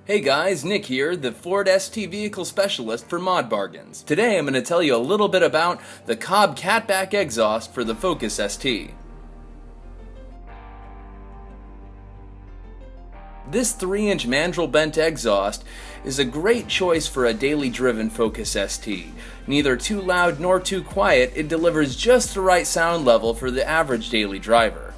Hey guys, Nick here, the Ford ST Vehicle Specialist for ModBargains. Today I'm going to tell you a little bit about the Cobb catback exhaust for the Focus ST. This 3-inch mandrel bent exhaust is a great choice for a daily driven Focus ST. Neither too loud nor too quiet, it delivers just the right sound level for the average daily driver.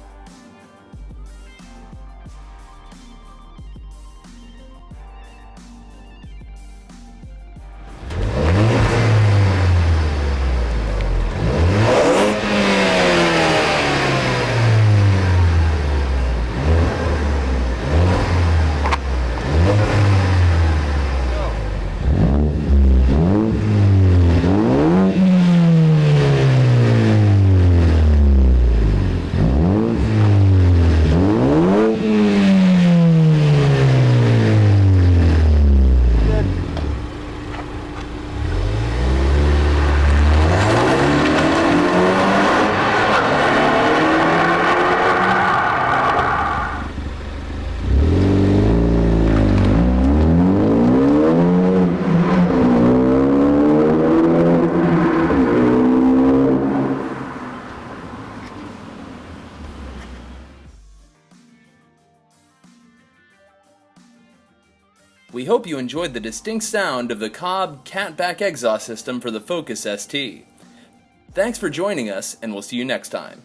We hope you enjoyed the distinct sound of the Cobb catback exhaust system for the Focus ST. Thanks for joining us, and we'll see you next time.